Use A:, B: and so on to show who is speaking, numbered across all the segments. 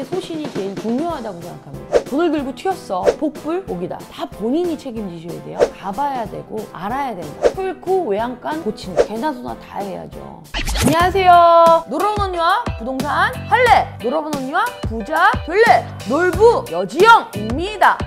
A: 개인의 소신이 제일 중요하다고 생각합니다. 돈을 들고 튀었어. 복불, 복이다. 다 본인이 책임지셔야 돼요. 가봐야 되고 알아야 된다. 소잃고 외양간 고치는 개나 소나 다 해야죠. 안녕하세요. 놀러온 언니와 부동산 할래. 놀러본 언니와 부자 될래. 놀부 여지영입니다.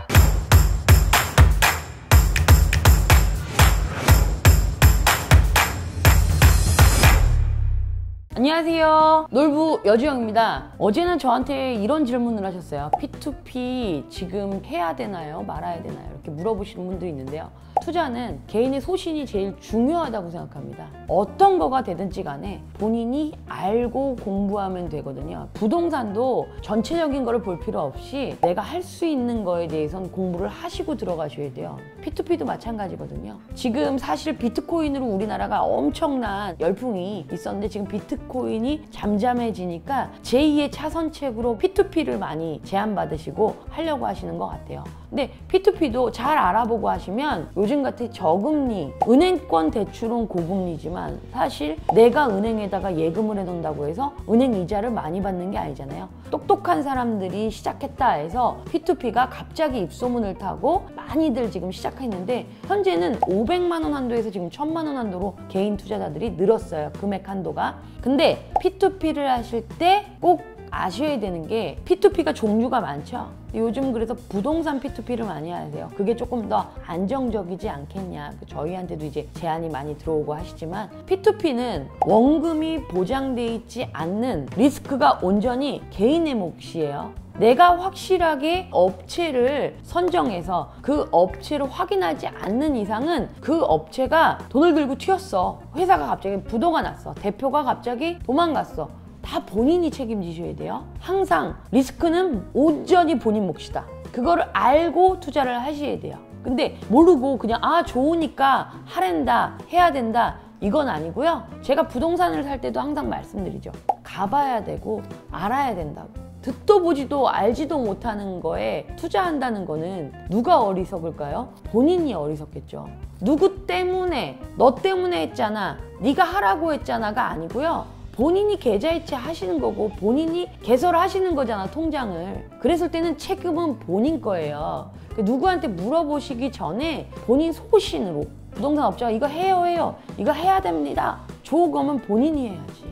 A: 안녕하세요. 놀부 여지영입니다. 어제는 저한테 이런 질문을 하셨어요. P2P 지금 해야 되나요? 말아야 되나요? 이렇게 물어보시는 분들이 있는데요. 투자는 개인의 소신이 제일 중요하다고 생각합니다. 어떤 거가 되든지 간에 본인이 알고 공부하면 되거든요. 부동산도 전체적인 거를 볼 필요 없이 내가 할 수 있는 거에 대해서는 공부를 하시고 들어가셔야 돼요. P2P도 마찬가지거든요. 지금 사실 비트코인으로 우리나라가 엄청난 열풍이 있었는데 지금 비트코인이 잠잠해지니까 제2의 차선책으로 P2P를 많이 제안받으시고 하려고 하시는 것 같아요. 근데 P2P도 잘 알아보고 하시면 요즘 같은 저금리, 은행권 대출은 고금리지만 사실 내가 은행에다가 예금을 해놓는다고 해서 은행 이자를 많이 받는 게 아니잖아요. 똑똑한 사람들이 시작했다 해서 P2P가 갑자기 입소문을 타고 많이들 지금 시작했는데 현재는 500만 원 한도에서 지금 1000만 원 한도로 개인 투자자들이 늘었어요. 금액 한도가. 근데 P2P를 하실 때 꼭 아셔야 되는 게 P2P가 종류가 많죠. 요즘 그래서 부동산 P2P를 많이 하세요. 그게 조금 더 안정적이지 않겠냐. 저희한테도 이제 제안이 많이 들어오고 하시지만 P2P는 원금이 보장돼 있지 않는 리스크가 온전히 개인의 몫이에요. 내가 확실하게 업체를 선정해서 그 업체를 확인하지 않는 이상은 그 업체가 돈을 들고 튀었어. 회사가 갑자기 부도가 났어. 대표가 갑자기 도망갔어. 다 본인이 책임지셔야 돼요. 항상 리스크는 온전히 본인 몫이다. 그거를 알고 투자를 하셔야 돼요. 근데 모르고 그냥 좋으니까 하랜다, 해야 된다 이건 아니고요. 제가 부동산을 살 때도 항상 말씀드리죠. 가봐야 되고 알아야 된다고. 듣도 보지도 알지도 못하는 거에 투자한다는 거는 누가 어리석을까요? 본인이 어리석겠죠. 누구 때문에, 너 때문에 했잖아, 네가 하라고 했잖아가 아니고요. 본인이 계좌이체 하시는 거고 본인이 개설하시는 거잖아, 통장을. 그랬을 때는 책임은 본인 거예요. 누구한테 물어보시기 전에 본인 소신으로 부동산 업자가 이거 해요 이거 해야 됩니다. 좋은 거면 본인이 해야지.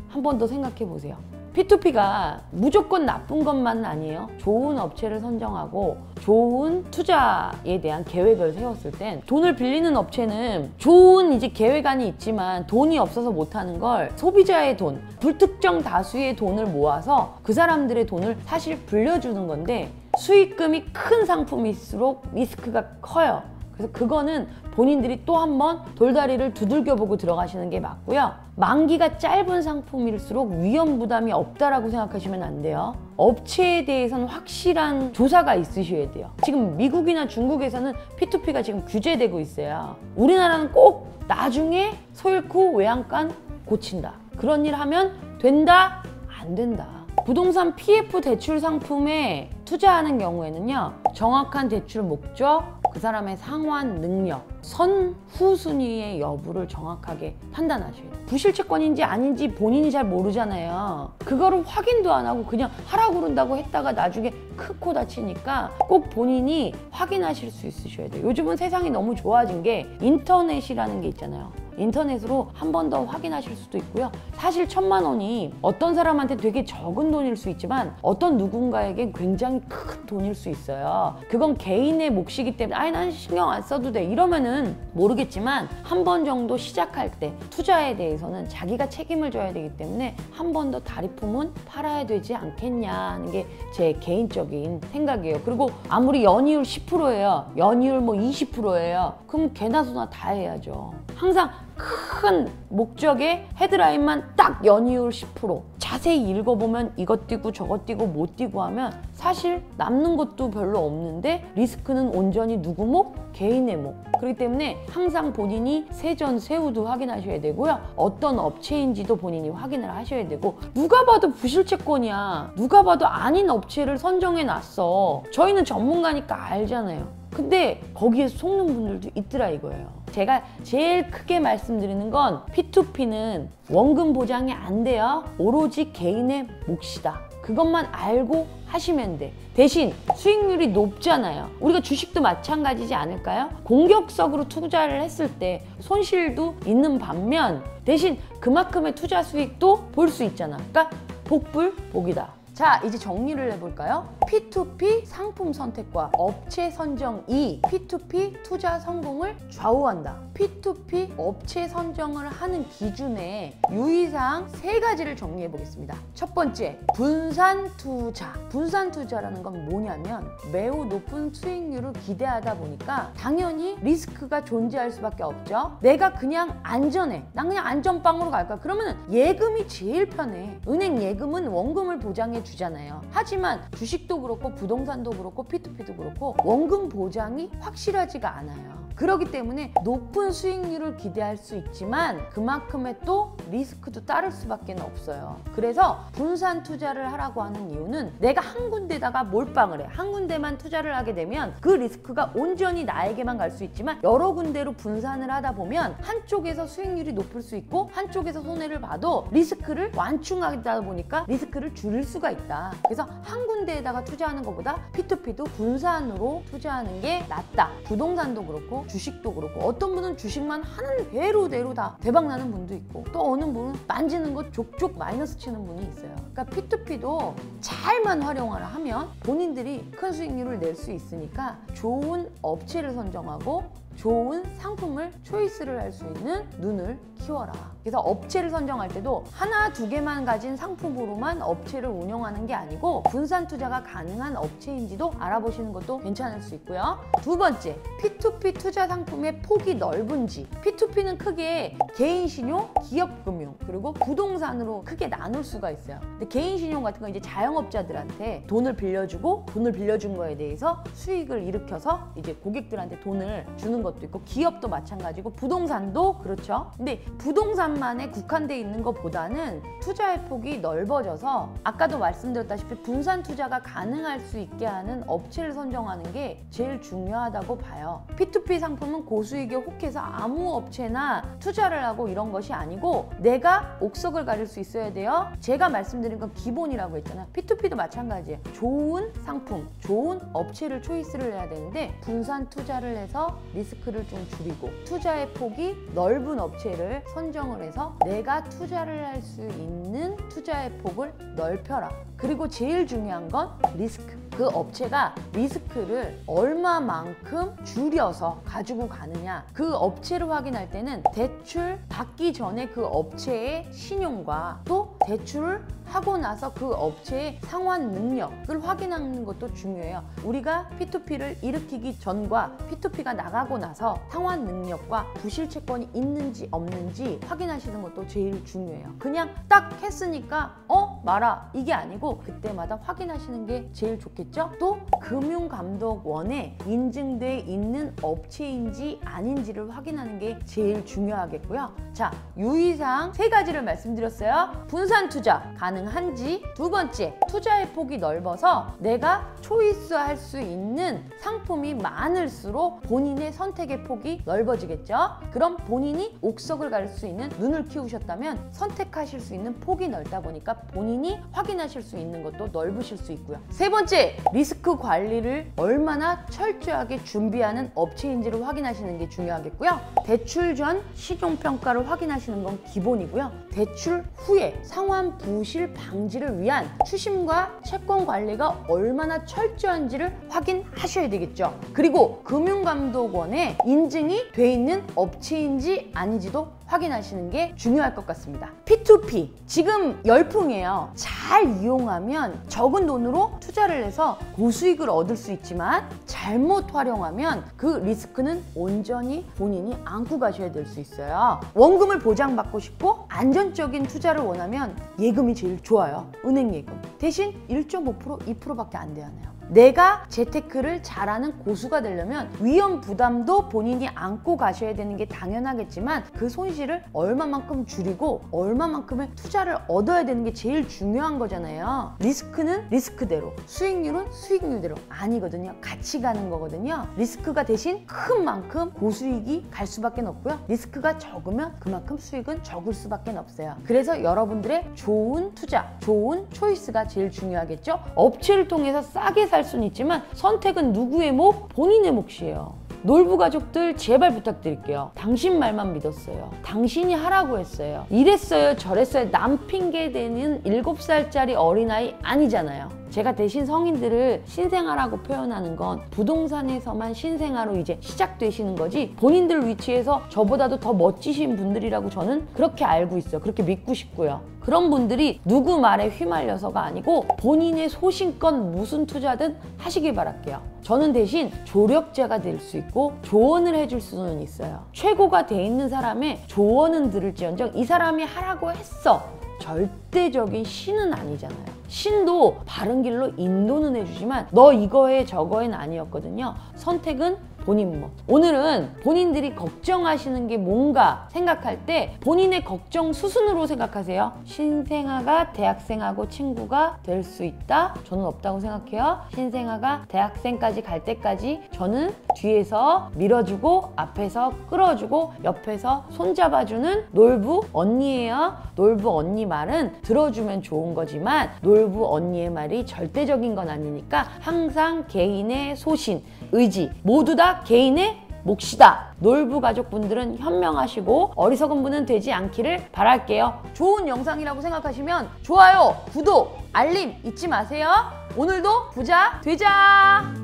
A: 한 번 더 생각해 보세요. P2P가 무조건 나쁜 것만은 아니에요. 좋은 업체를 선정하고 좋은 투자에 대한 계획을 세웠을 땐 돈을 빌리는 업체는 좋은 이제 계획안이 있지만 돈이 없어서 못하는 걸 소비자의 돈, 불특정 다수의 돈을 모아서 그 사람들의 돈을 사실 불려주는 건데 수익금이 큰 상품일수록 리스크가 커요. 그래서 그거는 본인들이 또 한 번 돌다리를 두들겨보고 들어가시는 게 맞고요. 만기가 짧은 상품일수록 위험 부담이 없다라고 생각하시면 안 돼요. 업체에 대해서는 확실한 조사가 있으셔야 돼요. 지금 미국이나 중국에서는 P2P가 지금 규제되고 있어요. 우리나라는 꼭 나중에 소잃고 외양간 고친다. 그런 일 하면 된다? 안 된다. 부동산 PF 대출 상품에 투자하는 경우에는요. 정확한 대출 목적, 그 사람의 상환 능력, 선후순위의 여부를 정확하게 판단하셔야 돼요. 부실채권인지 아닌지 본인이 잘 모르잖아요. 그거를 확인도 안 하고 그냥 하라고 그런다고 했다가 나중에 큰 코 다치니까 꼭 본인이 확인하실 수 있으셔야 돼요. 요즘은 세상이 너무 좋아진 게 인터넷이라는 게 있잖아요. 인터넷으로 한 번 더 확인하실 수도 있고요. 사실 1000만 원이 어떤 사람한테 되게 적은 돈일 수 있지만 어떤 누군가에겐 굉장히 큰 돈일 수 있어요. 그건 개인의 몫이기 때문에 난 신경 안 써도 돼 이러면은 모르겠지만 한 번 정도 시작할 때 투자에 대해서는 자기가 책임을 져야 되기 때문에 한 번 더 다리품은 팔아야 되지 않겠냐 하는 게 제 개인적인 생각이에요. 그리고 아무리 연이율 10%예요. 연이율 뭐 20%예요. 그럼 개나 소나 다 해야죠. 항상 큰 목적의 헤드라인만 딱 연이율 10%. 자세히 읽어보면 이것 띄고 저것 띄고 못 띄고 하면 사실 남는 것도 별로 없는데 리스크는 온전히 누구 목? 개인의 목. 그렇기 때문에 항상 본인이 세전세후도 확인하셔야 되고요. 어떤 업체인지도 본인이 확인을 하셔야 되고 누가 봐도 부실채권이야. 누가 봐도 아닌 업체를 선정해놨어. 저희는 전문가니까 알잖아요. 근데 거기에 속는 분들도 있더라 이거예요. 제가 제일 크게 말씀드리는 건 P2P는 원금 보장이 안 돼요. 오로지 개인의 몫이다. 그것만 알고 하시면 돼. 대신 수익률이 높잖아요. 우리가 주식도 마찬가지지 않을까요? 공격적으로 투자를 했을 때 손실도 있는 반면 대신 그만큼의 투자 수익도 볼 수 있잖아. 그러니까 복불복이다. 자, 이제 정리를 해볼까요? P2P 상품 선택과 업체 선정이 P2P 투자 성공을 좌우한다. P2P 업체 선정을 하는 기준의 유의사항 3가지를 정리해 보겠습니다. 첫 번째, 분산 투자. 분산 투자라는 건 뭐냐면 매우 높은 수익률을 기대하다 보니까 당연히 리스크가 존재할 수밖에 없죠. 내가 그냥 안전해. 난 그냥 안전빵으로 갈까? 그러면 예금이 제일 편해. 은행 예금은 원금을 보장해 주잖아요. 하지만 주식도 그렇고 부동산도 그렇고 P2P도 그렇고 원금 보장이 확실하지가 않아요. 그렇기 때문에 높은 수익률을 기대할 수 있지만 그만큼의 또 리스크도 따를 수밖에 없어요. 그래서 분산 투자를 하라고 하는 이유는 내가 한 군데다가 몰빵을 해. 한 군데만 투자를 하게 되면 그 리스크가 온전히 나에게만 갈 수 있지만 여러 군데로 분산을 하다 보면 한쪽에서 수익률이 높을 수 있고 한쪽에서 손해를 봐도 리스크를 완충하다 보니까 리스크를 줄일 수가 있다. 그래서 한 군데에다가 투자하는 것보다 P2P도 분산으로 투자하는 게 낫다. 부동산도 그렇고 주식도 그렇고 어떤 분은 주식만 하는 대로 다 대박 나는 분도 있고 또 어느 분은 만지는 거 족족 마이너스 치는 분이 있어요. 그러니까 P2P도 잘만 활용을 하면 본인들이 큰 수익률을 낼 수 있으니까 좋은 업체를 선정하고 좋은 상품을 초이스를 할 수 있는 눈을 키워라. 그래서 업체를 선정할 때도 하나, 두 개만 가진 상품으로만 업체를 운영하는 게 아니고 분산 투자가 가능한 업체인지도 알아보시는 것도 괜찮을 수 있고요. 두 번째, P2P 투자 상품의 폭이 넓은지. P2P는 크게 개인 신용, 기업 금융, 그리고 부동산으로 크게 나눌 수가 있어요. 근데 개인 신용 같은 건 이제 자영업자들한테 돈을 빌려주고 돈을 빌려준 거에 대해서 수익을 일으켜서 이제 고객들한테 돈을 주는 것도 있고 기업도 마찬가지고 부동산도 그렇죠. 근데 부동산만에 국한돼 있는 것보다는 투자의 폭이 넓어져서 아까도 말씀드렸다시피 분산 투자가 가능할 수 있게 하는 업체를 선정하는 게 제일 중요하다고 봐요. P2P 상품은 고수익에 혹해서 아무 업체나 투자를 하고 이런 것이 아니고 내가 옥석을 가릴 수 있어야 돼요. 제가 말씀드린 건 기본이라고 했잖아요. P2P도 마찬가지예요. 좋은 상품, 좋은 업체를 초이스를 해야 되는데 분산 투자를 해서 리스크를 좀 줄이고 투자의 폭이 넓은 업체를 선정을 해서 내가 투자를 할 수 있는 투자의 폭을 넓혀라. 그리고 제일 중요한 건 리스크. 그 업체가 리스크를 얼마만큼 줄여서 가지고 가느냐. 그 업체를 확인할 때는 대출 받기 전에 그 업체의 신용과 또 대출을 하고 나서 그 업체의 상환 능력을 확인하는 것도 중요해요. 우리가 P2P를 일으키기 전과 P2P가 나가고 나서 상환 능력과 부실 채권이 있는지 없는지 확인하시는 것도 제일 중요해요. 그냥 딱 했으니까 마라 이게 아니고 그때마다 확인하시는 게 제일 좋겠죠? 또 금융감독원에 인증돼 있는 업체인지 아닌지를 확인하는 게 제일 중요하겠고요. 자, 유의사항 3가지를 말씀드렸어요. 분산 투자 가능한지, 두 번째, 투자의 폭이 넓어서 내가 초이스할 수 있는 상품이 많을수록 본인의 선택의 폭이 넓어지겠죠? 그럼 본인이 옥석을 갈 수 있는 눈을 키우셨다면 선택하실 수 있는 폭이 넓다 보니까 본인이 확인하실 수 있는 것도 넓으실 수 있고요. 세 번째, 리스크 관리를 얼마나 철저하게 준비하는 업체인지를 확인하시는 게 중요하겠고요. 대출 전 신용평가를 확인하시는 건 기본이고요. 대출 후에 상환 부실 방지를 위한 추심과 채권 관리가 얼마나 철저한지를 확인하셔야 되겠죠. 그리고 금융감독원에 인증이 돼 있는 업체인지 아닌지도 확인하시는 게 중요할 것 같습니다. P2P 지금 열풍이에요. 잘 이용하면 적은 돈으로 투자를 해서 고수익을 얻을 수 있지만 잘못 활용하면 그 리스크는 온전히 본인이 안고 가셔야 될 수 있어요. 원금을 보장받고 싶고 안전적인 투자를 원하면 예금이 제일 좋아요. 은행 예금. 대신 1.5%, 2%밖에 안 되잖아요. 내가 재테크를 잘하는 고수가 되려면 위험 부담도 본인이 안고 가셔야 되는 게 당연하겠지만 그 손실을 얼마만큼 줄이고 얼마만큼의 투자를 얻어야 되는 게 제일 중요한 거잖아요. 리스크는 리스크대로, 수익률은 수익률대로 아니거든요. 같이 가는 거거든요. 리스크가 대신 큰 만큼 고수익이 갈 수밖에 없고요. 리스크가 적으면 그만큼 수익은 적을 수밖에 없어요. 그래서 여러분들의 좋은 투자, 좋은 초이스가 제일 중요하겠죠. 업체를 통해서 싸게 살 수는 있지만 선택은 누구의 목? 본인의 몫이에요. 놀부 가족들 제발 부탁드릴게요. 당신 말만 믿었어요. 당신이 하라고 했어요. 이랬어요 저랬어요 남 핑계 대는 7살짜리 어린아이 아니잖아요. 제가 대신 성인들을 신생아라고 표현하는 건 부동산에서만 신생아로 이제 시작되시는 거지 본인들 위치에서 저보다도 더 멋지신 분들이라고 저는 그렇게 알고 있어요. 그렇게 믿고 싶고요. 그런 분들이 누구 말에 휘말려서가 아니고 본인의 소신껏 무슨 투자든 하시길 바랄게요. 저는 대신 조력자가 될 수 있고 조언을 해줄 수는 있어요. 최고가 돼 있는 사람의 조언은 들을지언정 이 사람이 하라고 했어. 절대적인 신은 아니잖아요. 신도 바른 길로 인도는 해주지만 너 이거 해 저거 해는 아니었거든요. 선택은 본인 몫. 오늘은 본인들이 걱정하시는 게 뭔가 생각할 때 본인의 걱정 수순으로 생각하세요. 신생아가 대학생하고 친구가 될 수 있다? 저는 없다고 생각해요. 신생아가 대학생까지 갈 때까지 저는 뒤에서 밀어주고 앞에서 끌어주고 옆에서 손잡아주는 놀부 언니예요. 놀부 언니 말은 들어주면 좋은 거지만 놀부 언니의 말이 절대적인 건 아니니까 항상 개인의 소신, 의지 모두 다 개인의 몫이다. 놀부 가족분들은 현명하시고 어리석은 분은 되지 않기를 바랄게요. 좋은 영상이라고 생각하시면 좋아요, 구독, 알림 잊지 마세요. 오늘도 부자 되자!